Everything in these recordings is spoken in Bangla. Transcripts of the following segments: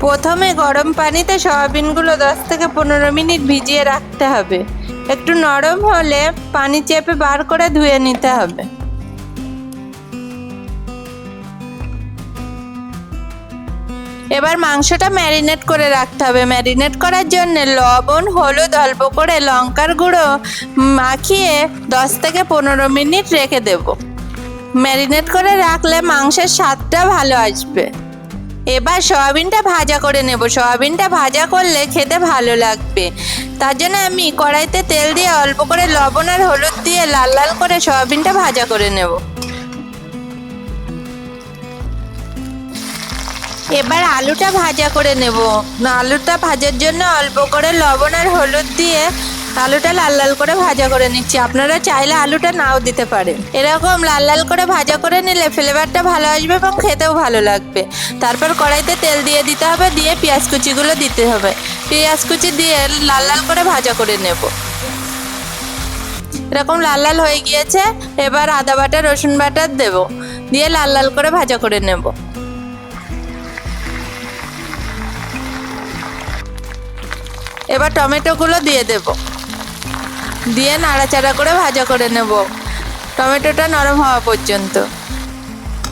প্রথমে গরম পানিতে সয়াবিনগুলো 10 থেকে 15 মিনিট ভিজিয়ে রাখতে হবে। একটু নরম হলে পানি চেপে বার করে ধুয়ে নিতে হবে। এবার মাংসটা ম্যারিনেট করে রাখতে হবে। ম্যারিনেট করার জন্য লবণ, হলুদ, অল্প করে লঙ্কার গুঁড়ো মাখিয়ে 10 থেকে 15 মিনিট রেখে দেব। ম্যারিনেট করে রাখলে মাংসের স্বাদটা ভালো আসবে। এবার সয়াবিনটা ভাজা করে নেব। সয়াবিনটা ভাজা করলে খেতে ভালো লাগবে। তার জন্য আমি কড়াইতে তেল দিয়ে অল্প করে লবণ আর হলুদ দিয়ে লাল লাল করে সয়াবিনটা ভাজা করে নেব। এবার আলুটা ভাজা করে নেব। আলুটা ভাজার জন্য অল্প করে লবণ আর হলুদ দিয়ে আলুটা লাল লাল করে ভাজা করে নিচ্ছি। আপনারা চাইলে আলুটা নাও দিতে পারেন। এরকম লাল লাল করে ভাজা করে নিলে ফ্লেভারটা ভালো আসবে এবং খেতেও ভালো লাগবে। তারপর কড়াইতে তেল দিয়ে দিতে হবে, দিয়ে পেঁয়াজ কুচিগুলো দিতে হবে। পেঁয়াজ কুচি দিয়ে লাল লাল করে ভাজা করে নেব। এরকম লাল লাল হয়ে গিয়েছে। এবার আদা বাটা, রসুন বাটা দেব, দিয়ে লাল লাল করে ভাজা করে নেব। এবার টমেটোগুলো দিয়ে দেব, দিয়ে নাড়াচাড়া করে ভাজা করে নেব টমেটোটা নরম হওয়া পর্যন্ত।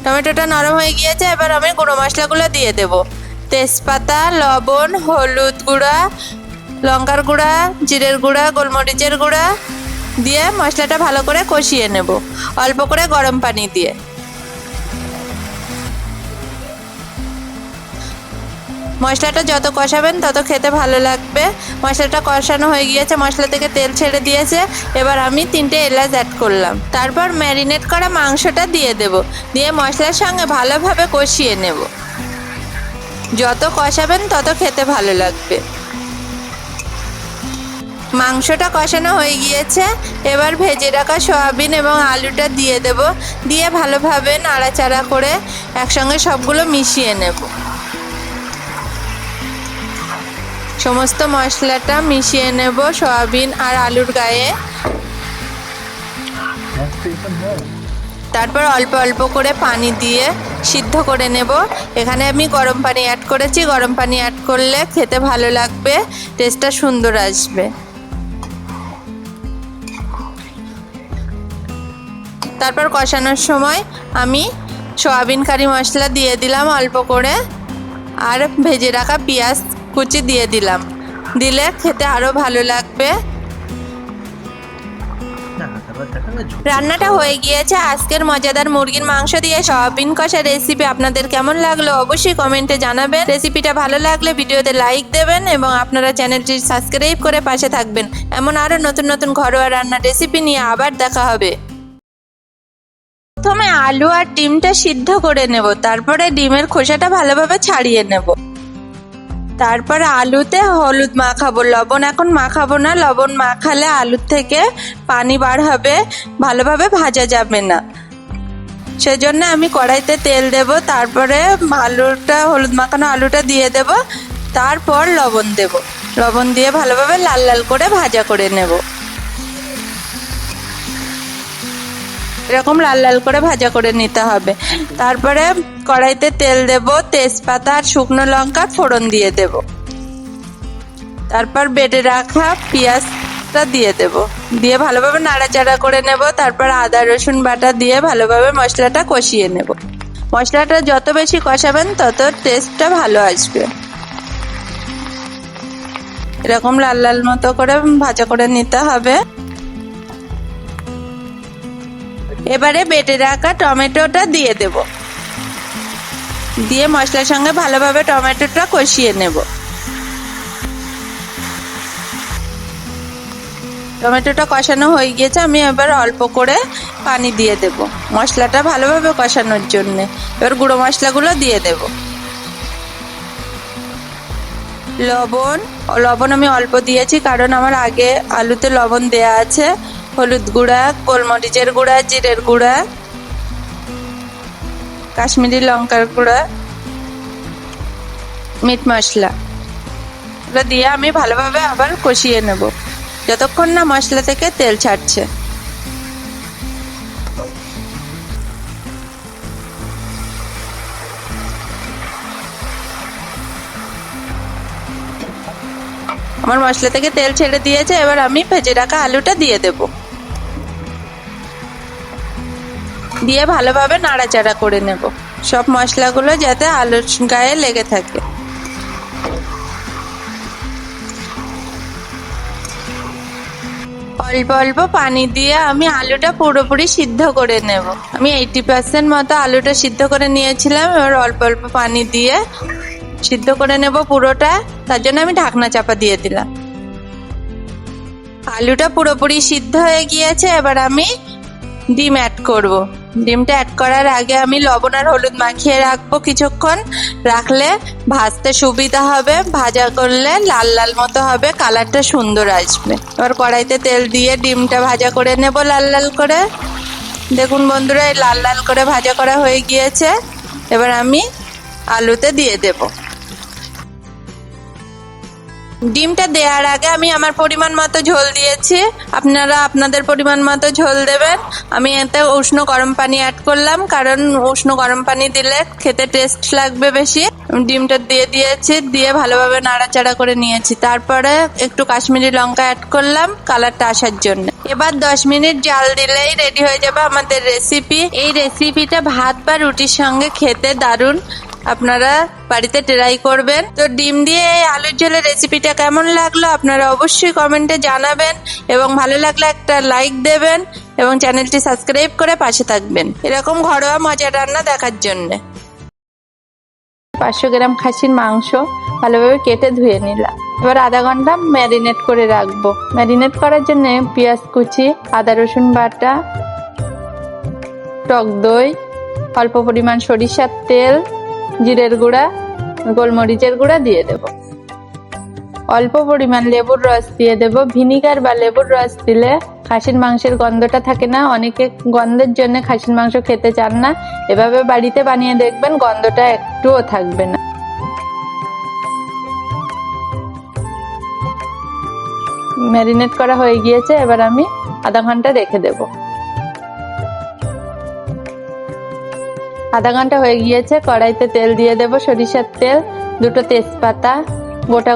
টমেটোটা নরম হয়ে গিয়েছে। এবার আমি গুঁড়ো মশলাগুলো দিয়ে দেব। তেজপাতা, লবণ, হলুদ গুঁড়া, লঙ্কার গুঁড়া, জিরের গুঁড়া, গোলমরিচের গুঁড়া দিয়ে মশলাটা ভালো করে কষিয়ে নেব অল্প করে গরম পানি দিয়ে। মশলাটা যত কষাবেন তত খেতে ভালো লাগবে। মশলাটা কষানো হয়ে গিয়েছে, মশলা থেকে তেল ছেড়ে দিয়েছে। এবার আমি 3টে এলাচ অ্যাড করলাম। তারপর ম্যারিনেট করা মাংসটা দিয়ে দেব, দিয়ে মশলার সঙ্গে ভালোভাবে কষিয়ে নেব। যত কষাবেন তত খেতে ভালো লাগবে। মাংসটা কষানো হয়ে গিয়েছে। এবার ভেজে রাখা সয়াবিন এবং আলুটা দিয়ে দেব, দিয়ে ভালোভাবে নাড়াচাড়া করে একসঙ্গে সবগুলো মিশিয়ে নেব। সমস্ত মশলাটা মিশিয়ে নেব সয়াবিন আর আলুর গায়ে। তারপর অল্প অল্প করে পানি দিয়ে সিদ্ধ করে নেব। এখানে আমি গরম পানি অ্যাড করেছি। গরম পানি অ্যাড করলে খেতে ভালো লাগবে, টেস্টটা সুন্দর আসবে। তারপর কষানোর সময় আমি সয়াবিন কারি মশলা দিয়ে দিলাম অল্প করে, আর ভেজে রাখা পেঁয়াজ কুচি দিয়ে দিলাম। দিলে খেতে আরও ভালো লাগবে। রান্নাটা হয়ে গিয়েছে। আজকের মজাদার মুরগির মাংস দিয়ে সয়াবিন কষা রেসিপি আপনাদের কেমন লাগলো অবশ্যই কমেন্টে জানাবেন। রেসিপিটা ভালো লাগলে ভিডিওতে লাইক দেবেন এবং আপনারা চ্যানেলটি সাবস্ক্রাইব করে পাশে থাকবেন। এমন আরও নতুন নতুন ঘরোয়া রান্নার রেসিপি নিয়ে আবার দেখা হবে। প্রথমে আলু আর ডিমটা সিদ্ধ করে নেব, তারপরে ডিমের খোসাটা ভালোভাবে ছাড়িয়ে নেব। তারপরে আলুতে হলুদ মাখাবো। লবণ এখন মাখাবো না, লবণ মাখালে আলু থেকে পানি বার হবে, ভালোভাবে ভাজা যাবে না। সেজন্য আমি কড়াইতে তেল দেব, তারপরে আলুটা, হলুদ মাখানো আলুটা দিয়ে দেব, তারপর লবণ দেব। লবণ দিয়ে ভালোভাবে লাল লাল করে ভাজা করে নেব। এরকম লাল লাল করে ভাজা করে নিতে হবে। তারপরে কড়াইতে তেল দেব, তেজপাতা আর শুকনো লঙ্কা ফোড়ন দিয়ে দেব। তারপর বেটে রাখা পেঁয়াজটা দিয়ে দেব, দিয়ে ভালোভাবে নাড়াচাড়া করে নেব। তারপর আদা রসুন বাটা দিয়ে ভালোভাবে মশলাটা কষিয়ে নেব। মশলাটা যত বেশি কষাবেন তত টেস্টটা ভালো আসবে। এরকম লাল লাল মতো করে ভাজা করে নিতে হবে। এবারে বেটে রাখা টমেটোটা দিয়ে দেব, দিয়ে মশলার সঙ্গে ভালোভাবে টমেটোটা কষিয়ে নেব। টমেটোটা কষানো হয়ে গিয়েছে। আমি এবার অল্প করে পানি দিয়ে দেব মশলাটা ভালোভাবে কষানোর জন্য। এবার গুঁড়ো মশলাগুলো দিয়ে দেব। লবণ আমি অল্প দিয়েছি, কারণ আমার আগে আলুতে লবণ দেয়া আছে। হলুদ গুঁড়া, গোলমরিচের গুঁড়া, জিরের গুঁড়া, কাশ্মীরি লঙ্কার গুঁড়া, মিট মশলা দিয়ে আমি ভালোভাবে আবার কষিয়ে নেব যতক্ষণ না মশলা থেকে তেল ছাড়ছে। আমার মশলা থেকে তেল ছেড়ে দিয়েছে, এবার আমি ভেজে রাখা আলুটা দিয়ে দেব। দিয়ে ভালোভাবে নাড়াচাড়া করে নেব, সব মশলাগুলো যাতে আলুর গায়ে লেগে থাকে। অল্প অল্প পানি দিয়ে আমি আলুটা পুরোপুরি সিদ্ধ করে নেব। আমি 80% মতো আলুটা সিদ্ধ করে নিয়েছিলাম, এবার অল্প অল্প পানি দিয়ে সিদ্ধ করে নেব পুরোটা। তার জন্য আমি ঢাকনা চাপা দিয়ে দিলাম। আলুটা পুরোপুরি সিদ্ধ হয়ে গিয়েছে, এবার আমি ডিম অ্যাড করব। ডিমটা অ্যাড করার আগে আমি লবণ আর হলুদ মাখিয়ে রাখবো কিছুক্ষণ, রাখলে ভাজতে সুবিধা হবে। ভাজা করলে লাল লাল মতো হবে, কালারটা সুন্দর আসবে। এবার কড়াইতে তেল দিয়ে ডিমটা ভাজা করে নেব লাল লাল করে। দেখুন বন্ধুরা, এই লাল লাল করে ভাজা করা হয়ে গিয়েছে। এবার আমি আলুতে দিয়ে দেব। ডিমটা দেওয়ার আগে আমি আমার পরিমাণ মতো ঝোল দিয়েছি, আপনারা আপনাদের পরিমাণ মতো ঝোল দেবেন। আমি এতে উষ্ণ গরম পানি অ্যাড করলাম, কারণ উষ্ণ গরম পানি দিলে খেতে টেস্ট লাগবে বেশি। ডিমটা দিয়ে দিয়েছি, দিয়ে ভালোভাবে নাড়াচাড়া করে নিয়েছি। তারপরে একটু কাশ্মীরি লঙ্কা অ্যাড করলাম কালারটা আসার জন্য। এবার 10 মিনিট জাল দিলেই রেডি হয়ে যাবে আমাদের রেসিপি। এই রেসিপিটা ভাত বা রুটির সঙ্গে খেতে দারুণ, আপনারা বাড়িতে ট্রাই করবেন। তো ডিম দিয়ে এই আলুর ঝোলের রেসিপিটা কেমন লাগলো আপনারা অবশ্যই কমেন্টে জানাবেন, এবং ভালো লাগলে একটা লাইক দেবেন এবং চ্যানেলটি সাবস্ক্রাইব করে পাশে থাকবেন এরকম ঘরোয়া মজার রান্না দেখার জন্য। 500 গ্রাম খাসির মাংস ভালোভাবে কেটে ধুয়ে নিলাম। এবার আধা ঘন্টা ম্যারিনেট করে রাখবো। ম্যারিনেট করার জন্য পেঁয়াজ কুচি, আদা রসুন বাটা, টক দই, অল্প পরিমাণ সরিষার তেল, জিরের গুঁড়া, গোলমরিচের গুঁড়া দিয়ে দেব। অল্প পরিমাণ লেবুর রস দিয়ে দেব। ভিনিগার বা লেবুর রস দিলে খাসির মাংসের গন্ধটা থাকে না, অনেকে গন্ধের জন্য খাসির মাংস খেতে চান না। এভাবে বাড়িতে বানিয়ে দেখবেন, গন্ধটা একটুও থাকবে না। ম্যারিনেট করা হয়ে গিয়েছে, এবার আমি আধা ঘন্টা রেখে দেব। আধা ঘন্টা হয়ে গিয়েছে, কড়াইতে তেল দিয়ে দেব, সরিষার তেল, 2টো তেজপাতা, গোটা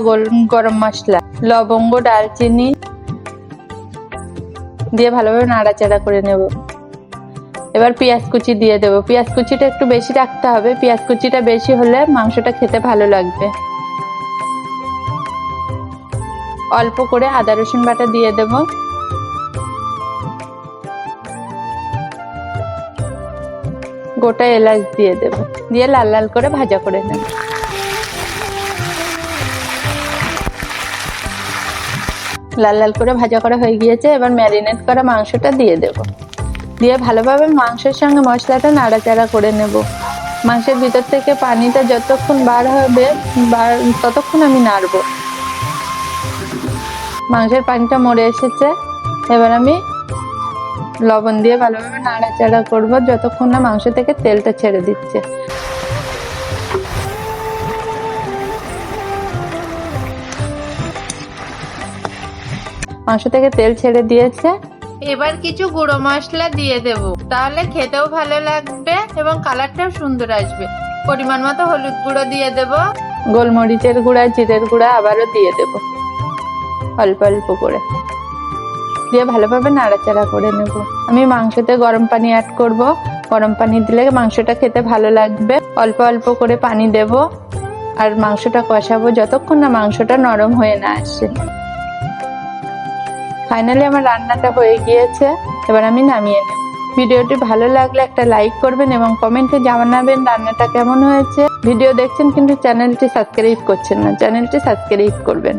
গরম মশলা, লবঙ্গ, দারচিনি দিয়ে ভালোভাবে নাড়াচাড়া করে নেব। এবার পেঁয়াজ কুচি দিয়ে দেব। পেঁয়াজ কুচিটা একটু বেশি রাখতে হবে, পেঁয়াজ কুচিটা বেশি হলে মাংসটা খেতে ভালো লাগবে। অল্প করে আদা রসুন বাটা দিয়ে দেব। গোটা এলাচ দিয়ে দেব, দিয়ে লাল লাল করে ভাজা করে নেব। লাল লাল করে ভাজা করা হয়ে গিয়েছে, এবার ম্যারিনেট করা মাংসটা দিয়ে দেব। দিয়ে ভালোভাবে মাংসের সঙ্গে মশলাটা নাড়াচাড়া করে নেব। মাংসের ভিতর থেকে পানিটা যতক্ষণ বার হবে ততক্ষণ আমি নাড়ব। মাংসের পানিটা মরে এসেছে, এবার আমি লবণ দিয়ে ভালোভাবে নাড়াচাড়া করব যতক্ষণ না মাংস থেকে তেলটা ছেড়ে দিচ্ছে। মাংস থেকে তেল ছেড়ে দিয়েছে, এবার কিছু গুঁড়ো মশলা দিয়ে দেব, তাহলে খেতেও ভালো লাগবে এবং কালারটাও সুন্দর আসবে। পরিমাণ মতো হলুদ গুঁড়ো দিয়ে দেব, গোলমরিচের গুঁড়া, জিরের গুঁড়া আবারও দিয়ে দেব অল্প অল্প করে, দিয়ে ভালোভাবে নাড়াচাড়া করে নেব। আমি মাংসতে গরম পানি অ্যাড করব। গরম পানি দিলে মাংসটা খেতে ভালো লাগবে। অল্প অল্প করে পানি দেব আর মাংসটা কষাবো যতক্ষণ না মাংসটা নরম হয়ে না আসে। ফাইনালি আমার রান্নাটা হয়ে গিয়েছে, এবার আমি নামিয়ে নেব। ভিডিওটি ভালো লাগলে একটা লাইক করবেন এবং কমেন্টে জানাবেন রান্নাটা কেমন হয়েছে। ভিডিও দেখছেন কিন্তু চ্যানেলটি সাবস্ক্রাইব করছেন না, চ্যানেলটি সাবস্ক্রাইব করবেন।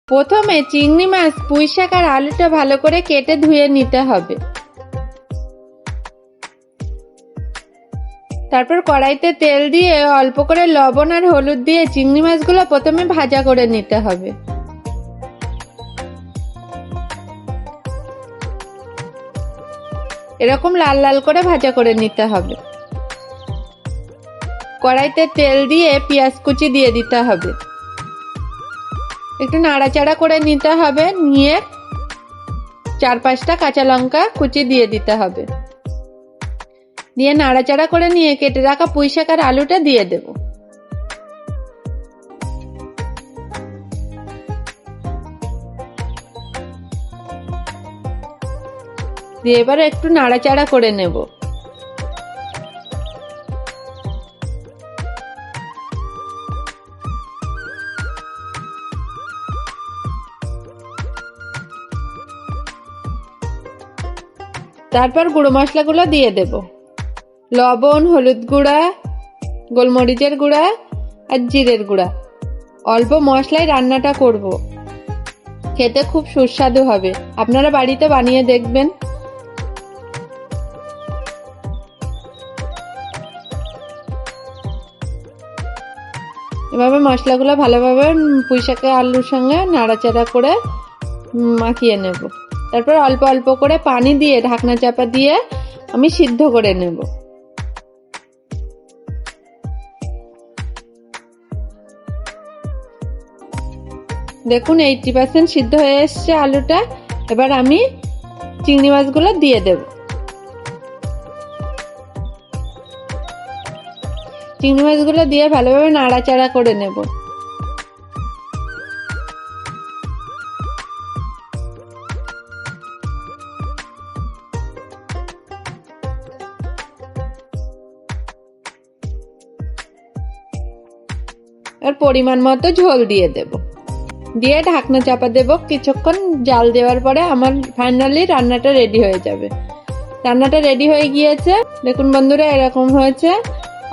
প্রথমে চিংড়ি মাছ, পুঁই শাক আর আলুটা ভালো করে কেটে ধুয়ে নিতে হবে। তারপর কড়াইতে তেল দিয়ে অল্প করে লবণ আর হলুদ দিয়ে চিংড়ি মাছগুলো প্রথমে ভাজা করে নিতে হবে। এরকম লাল লাল করে ভাজা করে নিতে হবে। কড়াইতে তেল দিয়ে পেঁয়াজ কুচি দিয়ে দিতে হবে, একটু নাড়াচাড়া করে নিতে হবে, নিয়ে 4-5টা কাঁচা লঙ্কা কুচি দিয়ে দিতে হবে, দিয়ে নাড়াচাড়া করে নিয়ে কেটে রাখা পুঁই শাক আর আলুটা দিয়ে দেব। দিয়ে এবার একটু নাড়াচাড়া করে নেব। তারপর গুঁড়ো মশলাগুলো দিয়ে দেব। লবণ, হলুদ গুঁড়া, গোলমরিচের গুঁড়া আর জিরের গুঁড়া। অল্প মশলায় রান্নাটা করব, খেতে খুব সুস্বাদু হবে। আপনারা বাড়িতে বানিয়ে দেখবেন। এভাবে মশলাগুলো ভালোভাবে পুঁইশাকের আলুর সঙ্গে নাড়াচাড়া করে মাখিয়ে নেব। তারপর অল্প অল্প করে পানি দিয়ে ঢাকনা চাপা দিয়ে আমি সিদ্ধ করে নেব। দেখুন 80% সিদ্ধ হয়ে এসছে আলুটা। এবার আমি চিংড়ি মাছগুলো দিয়ে দেব। চিংড়ি মাছগুলো দিয়ে ভালোভাবে নাড়াচাড়া করে নেব। আর পরিমাণ মতো ঝোল দিয়ে দেব, দিয়ে ঢাকনা চাপা দেব। কিছুক্ষণ জাল দেওয়ার পরে আমার ফাইনালি রান্নাটা রেডি হয়ে যাবে। রান্নাটা রেডি হয়ে গিয়েছে। দেখুন বন্ধুরা, এরকম হয়েছে।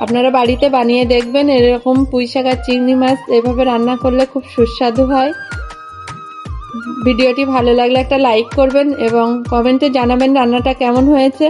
আপনারা বাড়িতে বানিয়ে দেখবেন। এরকম পুঁইশাক আর চিংড়ি মাছ এভাবে রান্না করলে খুব সুস্বাদু হয়। ভিডিওটি ভালো লাগলে একটা লাইক করবেন এবং কমেন্টে জানাবেন রান্নাটা কেমন হয়েছে।